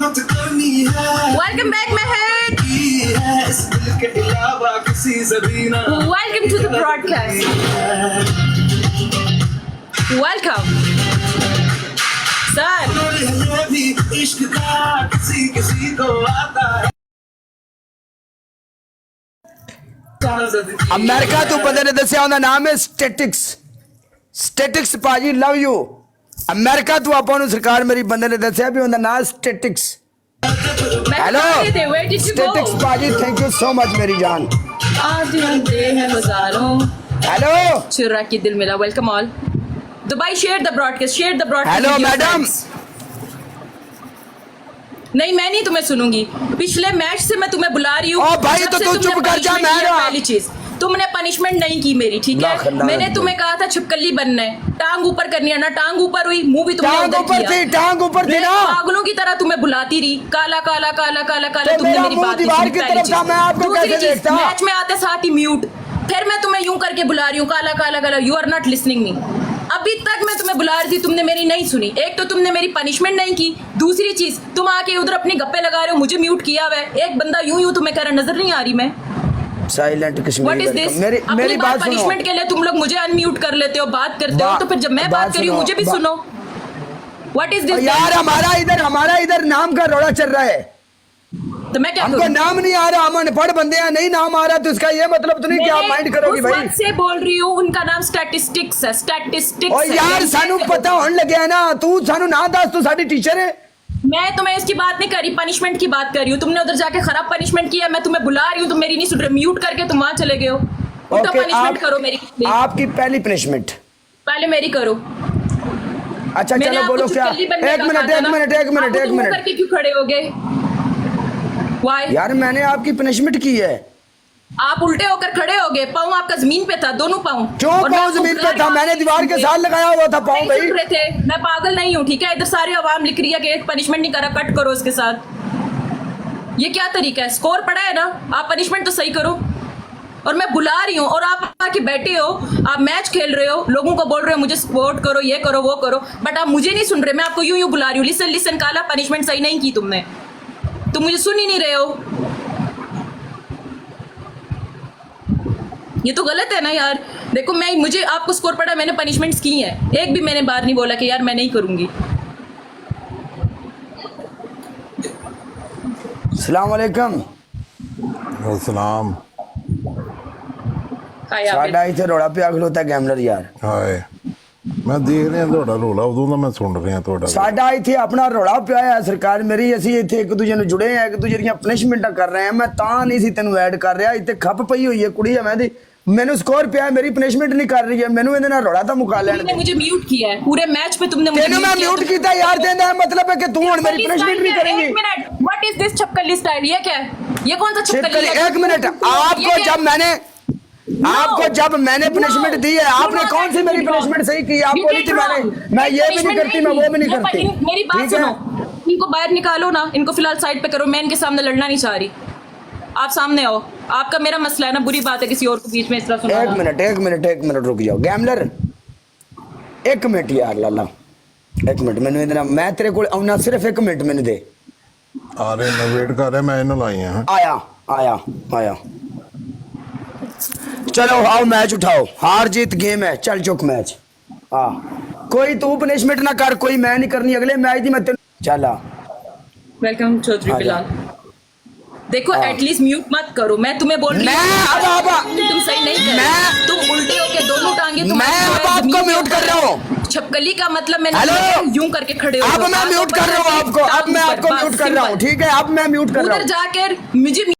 Welcome back, Meher. Welcome to the broadcast. Welcome. Sir. America तो बंदे ने दसिया ਉਹਦਾ ਨਾਮ ਹੈ ਸਟੈਟਿਕਸ ਭਾਜੀ ਲਵ ਯੂ ਅਮਰੀਕਾ ਤੋਂ ਆਪਾਂ ਨੂੰ ਸਰਕਾਰ ਮੇਰੀ ਬੰਦੇ ਨੇ ਦੱਸਿਆ ਵੀ ਉਹਦਾ ਨਾਮ ਸਟੈਟਿਕਸ हेलो स्टैटिक्स पाजी थैंक यू सो मच मेरी जान आज बनते हैं हजारों हेलो चुरा के दिल मिला welcome all Dubai share the broadcast hello madam नहीं मैं नहीं तुम्हें सुनूंगी पिछले मैच से मैं तुम्हें बुला रही हूँ ओ भाई तो तू चुप कर जा मैं पहली चीज तुमने पनिशमेंट नहीं की मेरी ठीक है मैंने तुम्हें कहा था छिपकली बनना है टांग ऊपर करनी है ना टांग ऊपर हुई मुंह भी तुमने उधर किया टांग ऊपर थी ना पागलों की तरह तुम्हें बुलाती रही काला काला काला काला काला तो तुमने मेरी बात दीवार की तरफ था मैं आपको कैसे देखता मैच में आते साथ ही म्यूट फिर मैं तुम्हें यूं करके बुला रही हूँ काला काला काला you are not listening me अभी तक मैं तुम्हें बुला रही थी तुमने मेरी नहीं सुनी एक तो तुमने मेरी पनिशमेंट नहीं की दूसरी चीज तुम आके उधर अपनी गप्पे लगा रहे हो मुझे म्यूट किया हुआ है एक बंदा यूं यूं तुम्हें कह रहा नजर नहीं आ रही मैं साइलेंट What is this? मेरी बात पनिशमेंट के लिए तुम लोग मुझे अनम्यूट कर लेते हो बात करते हो तो फिर जब मैं बात कर रही हूँ मुझे भी सुनो What is this? यार हमारा इधर नाम का रोड़ा चल रहा है तो मैं क्या हमको नाम नहीं आ रहा हम अनपढ़ बंदे हैं नहीं नाम आ रहा तो इसका ये मतलब तो नहीं कि आप माइंड करोगी भाई से बोल रही हूँ उनका नाम स्टैटिस्टिक्स है स्टैटिस्टिक्स और यार सानू पता होने लगे है ना तू सानू ना दस तू साडी टीचर है मैं तुम्हें इसकी बात नहीं कर रही पनिशमेंट की बात कर रही हूँ तुमने उधर जाके खराब पनिशमेंट किया मैं तुम्हें बुला रही हूँ तुम मेरी नहीं सुन रहे म्यूट करके तुम वहां चले गए हो उल्टा पनिशमेंट करो मेरी आपकी पहली पनिशमेंट पहले मेरी करो अच्छा चलो बोलो क्या एक मिनट करके क्यों खड़े हो गए वाई यार मैंने आपकी पनिशमेंट की है आप उल्टे होकर खड़े हो गए पाँव आपका जमीन पे था दोनों पाँव क्यों पाँव जमीन पे था मैंने दीवार के साथ लगाया हुआ था पाँव भाई रहे थे मैं पागल नहीं हूँ ठीक है इधर सारी आवाम लिख रही है कि पनिशमेंट नहीं करा कट करो उसके साथ ये क्या तरीका है स्कोर पड़ा है ना आप पनिशमेंट तो सही करो और मैं बुला रही हूँ और आप आके बैठे हो आप मैच खेल रहे हो लोगों को बोल रहे हो मुझे सपोर्ट करो ये करो वो करो बट आप मुझे नहीं सुन रहे मैं आपको यूं यूं बुला रही हूँ लिसन काला पनिशमेंट सही नहीं की तुमने तुम मुझे सुन ही नहीं रहे हो ये तो गलत है ना यार देखो मैं मुझे आपको स्कोर पड़ा मैंने पनिशमेंट्स की हैं एक भी मैंने बार नहीं बोला कि यार मैं नहीं करूंगी अस्सलाम वालेकुम अस्सलाम साडा इथे रोड़ा पे खलोता गैमलर यार हाय मैं देख ਰਿਹਾ ਤੁਹਾਡਾ ਰੋਲਾ ਉਦੋਂ ਦਾ ਮੈਂ ਸੁਣ ਰਿਹਾ ਤੁਹਾਡਾ ਸਾਡਾ ਇੱਥੇ ਆਪਣਾ ਰੌਲਾ ਪਿਆ ਹੈ ਸਰਕਾਰ ਮੇਰੀ ਅਸੀਂ ਇੱਥੇ ਇੱਕ ਦੂਜੇ ਨੂੰ ਜੁੜੇ ਆ ਇੱਕ ਦੂਜੇ ਦੀਆਂ ਪਨਿਸ਼ਮੈਂਟਾਂ ਕਰ ਰਹੇ ਆ ਮੈਂ ਤਾਂ ਨਹੀਂ ਸੀ ਤੈਨੂੰ ਐਡ ਕਰ ਰਿਹਾ ਇੱਥੇ ਖੱਪ ਪਈ ਹੋਈ ਹੈ ਕੁੜੀ ਹੈ ਮੈਂ ਦੀ मैंने स्कोर पे मेरी पनिशमेंट नहीं कर रही है मैंने इधर रोड़ा था मुका लेने तुमने मुझे म्यूट किया है पूरे मैच पे तुमने मुझे मैं म्यूट किया यार देना मतलब है कि तू हुन मेरी पनिशमेंट भी करेंगी एक मिनट व्हाट इज दिस छपकली स्टाइल ये क्या है ये कौन सा छपकली एक मिनट आपको जब मैंने पनिशमेंट दी है आपने कौन सी मेरी पनिशमेंट सही की आप बोली थी मैं ये भी नहीं करती मैं वो भी नहीं करती मेरी बात सुनो इनको बाहर निकालो ना इनको फिलहाल साइड पे करो मैं इनके सामने लड़ना नहीं चाह रही आप सामने आओ आपका मेरा मसला है ना बुरी बात है किसी और को बीच में इस तरह सुना एक मिनट रुक जाओ गैमलर एक मिनट यार लाला एक मिनट मैंने इधर मैं तेरे को आना सिर्फ एक मिनट मैंने दे आ रहे मैं वेट कर रहा मैं इन्हें लाई हैं आया चलो आओ मैच उठाओ हार जीत गेम है चल चुक मैच हाँ कोई तू पनिशमेंट ना कर कोई मैं नहीं करनी अगले मैच दी मैं चल वेलकम चौधरी बिलाल देखो एटलीस्ट म्यूट मत करो मैं तुम्हें बोल रही हूँ तुम सही नहीं कर रहे तुम उल्टे होके दोनों टांगे मैं अब आपको म्यूट कर रहा हूँ छपकली का मतलब मैंने यूं करके खड़े हो अब मैं म्यूट कर रहा हूँ आपको अब मैं आपको म्यूट कर रहा हूँ ठीक है अब मैं म्यूट कर रहा हूँ उधर जाकर मुझे